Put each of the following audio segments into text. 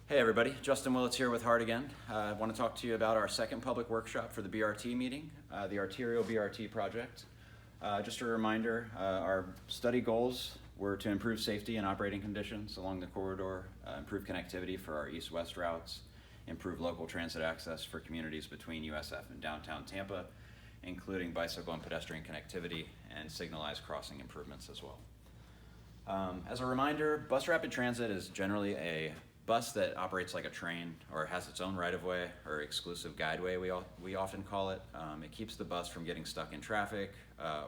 Hey everybody, Justin Willits here with Hart again. I want to talk to you about our second public workshop for the BRT meeting, the Arterial BRT project. Just a reminder, our study goals were to improve safety and operating conditions along the corridor, improve connectivity for our east-west routes, improve local transit access for communities between USF and downtown Tampa, including bicycle and pedestrian connectivity, and signalized crossing improvements as well. As a reminder, bus rapid transit is generally a bus that operates like a train or has its own right-of-way or exclusive guideway, we often call it. It keeps the bus from getting stuck in traffic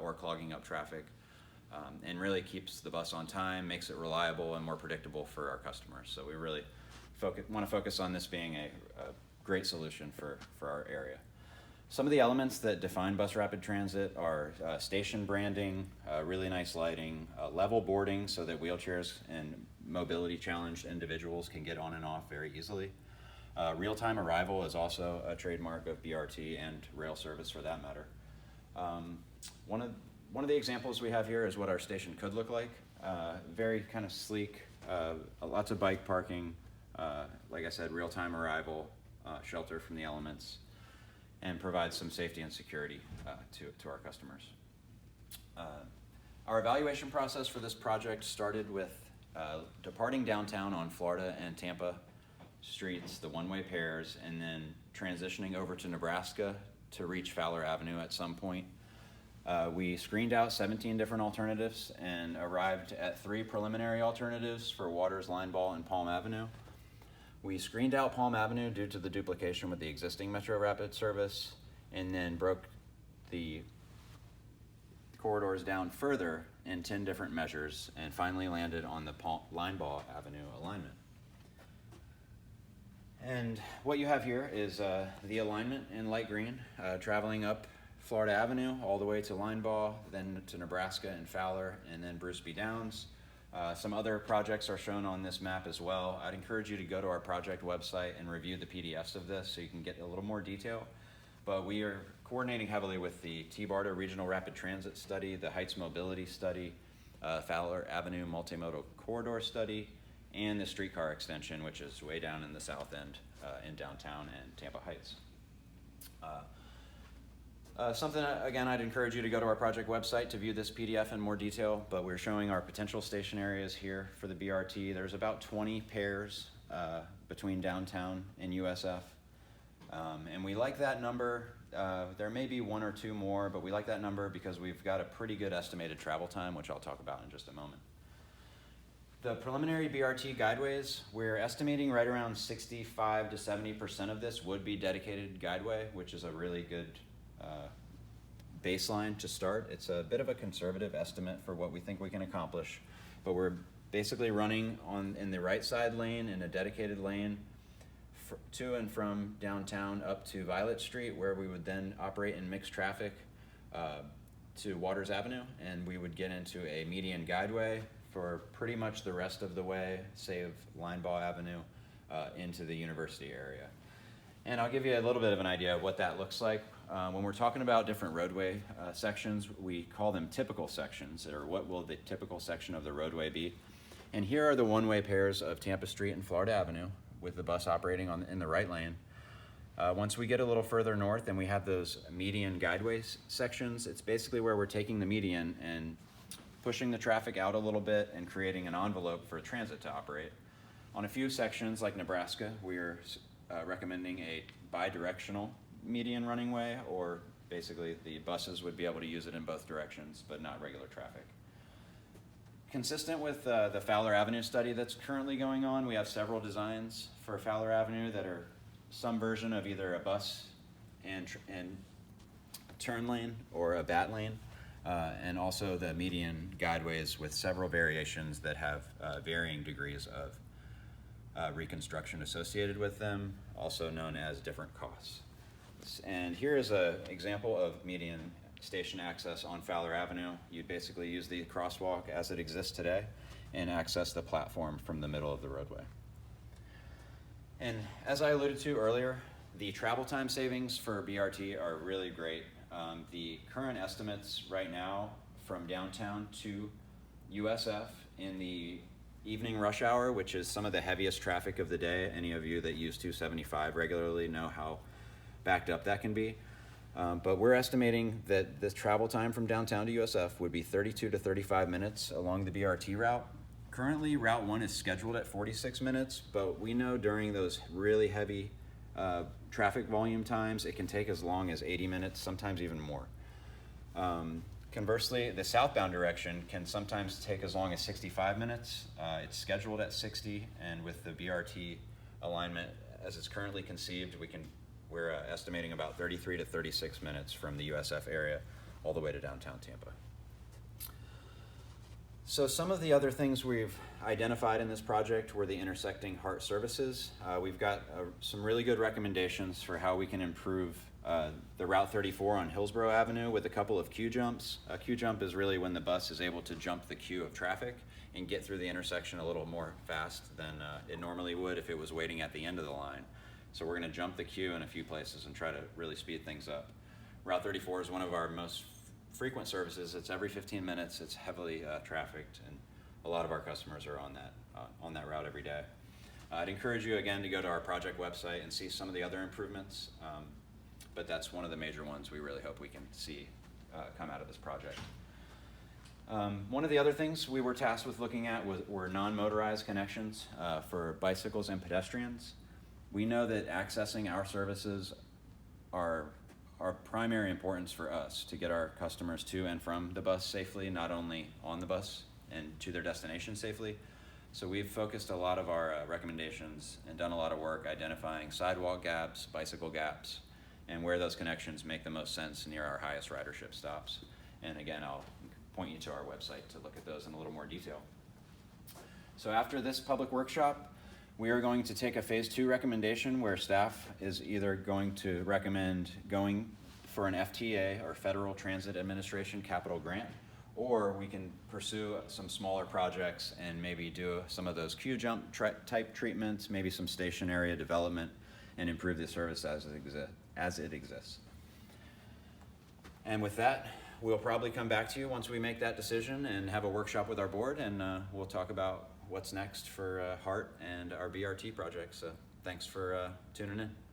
or clogging up traffic, and really keeps the bus on time, makes it reliable and more predictable for our customers. So we really want to focus on this being a great solution for our area. Some of the elements that define bus rapid transit are station branding, really nice lighting, level boarding so that wheelchairs and mobility challenged individuals can get on and off very easily. Real-time arrival is also a trademark of BRT and rail service for that matter. One of the examples we have here is what our station could look like. Very kind of sleek, lots of bike parking, like I said, real-time arrival, shelter from the elements, and provide some safety and security to our customers. Our evaluation process for this project started with departing downtown on Florida and Tampa streets, the one-way pairs, and then transitioning over to Nebraska to reach Fowler Avenue at some point. We screened out 17 different alternatives and arrived at 3 preliminary alternatives for Waters, Lineball, and Palm Avenue. We screened out Palm Avenue due to the duplication with the existing Metro Rapid service, and then broke the corridors down further in 10 different measures, and finally landed on the Lineball Avenue alignment. And what you have here is the alignment in light green, traveling up Florida Avenue all the way to Lineball, then to Nebraska and Fowler, and then Bruce B. Downs. Some other projects are shown on this map as well. I'd encourage you to go to our project website and review the PDFs of this so you can get a little more detail. But we are coordinating heavily with the T-BARTA Regional Rapid Transit Study, the Heights Mobility Study, Fowler Avenue Multimodal Corridor Study, and the streetcar extension, which is way down in the south end in downtown and Tampa Heights. Something, again, I'd encourage you to go to our project website to view this PDF in more detail, but we're showing our potential station areas here for the BRT. There's about 20 pairs between downtown and USF, and we like that number. There may be 1 or 2 more, but we like that number because we've got a pretty good estimated travel time, which I'll talk about in just a moment. The preliminary BRT guideways, we're estimating right around 65 to 70% of this would be dedicated guideway, which is a really good baseline to start. It's a bit of a conservative estimate for what we think we can accomplish, but we're basically running in the right side lane in a dedicated lane to and from downtown up to Violet Street, where we would then operate in mixed traffic to Waters Avenue, and we would get into a median guideway for pretty much the rest of the way, save Lineball Avenue, into the university area. And I'll give you a little bit of an idea of what that looks like. When we're talking about different roadway sections, we call them typical sections, or what will the typical section of the roadway be. And here are the one-way pairs of Tampa Street and Florida Avenue with the bus operating in the right lane. Once we get a little further north and we have those median guideways sections, it's basically where we're taking the median and pushing the traffic out a little bit and creating an envelope for transit to operate. On a few sections like Nebraska, we're recommending a bi-directional median running way, or basically the buses would be able to use it in both directions, but not regular traffic. Consistent with the Fowler Avenue study that's currently going on, we have several designs for Fowler Avenue that are some version of either a bus and turn lane or a bat lane, and also the median guideways with several variations that have varying degrees of reconstruction associated with them, also known as different costs. And here is an example of median station access on Fowler Avenue. You'd basically use the crosswalk as it exists today and access the platform from the middle of the roadway. And as I alluded to earlier, the travel time savings for BRT are really great. The current estimates right now from downtown to USF in the evening rush hour, which is some of the heaviest traffic of the day. Any of you that use 275 regularly know how backed up that can be. But we're estimating that the travel time from downtown to USF would be 32 to 35 minutes along the BRT route. Currently, Route 1 is scheduled at 46 minutes, but we know during those really heavy traffic volume times, it can take as long as 80 minutes, sometimes even more. Conversely, the southbound direction can sometimes take as long as 65 minutes. It's scheduled at 60, and with the BRT alignment as it's currently conceived, we're estimating about 33 to 36 minutes from the USF area all the way to downtown Tampa. So some of the other things we've identified in this project were the intersecting heart services. We've got some really good recommendations for how we can improve the Route 34 on Hillsborough Avenue with a couple of queue jumps. A queue jump is really when the bus is able to jump the queue of traffic and get through the intersection a little more fast than it normally would if it was waiting at the end of the line. So we're going to jump the queue in a few places and try to really speed things up. Route 34 is one of our most frequent services. It's every 15 minutes. It's heavily trafficked, and a lot of our customers are on that route every day. I'd encourage you again to go to our project website and see some of the other improvements, but that's one of the major ones we really hope we can see come out of this project. One of the other things we were tasked with looking at were non-motorized connections for bicycles and pedestrians. We know that accessing our services are primary importance for us to get our customers to and from the bus safely, not only on the bus and to their destination safely. So we've focused a lot of our recommendations and done a lot of work identifying sidewalk gaps, bicycle gaps, and where those connections make the most sense near our highest ridership stops. And again, I'll point you to our website to look at those in a little more detail. So after this public workshop, we are going to take a phase 2 recommendation where staff is either going to recommend going for an FTA or Federal Transit Administration capital grant, or we can pursue some smaller projects and maybe do some of those queue jump type treatments, maybe some station area development, and improve the service as it exists. And with that, we'll probably come back to you once we make that decision and have a workshop with our board, and we'll talk about what's next for HART and our BRT project. So thanks for tuning in.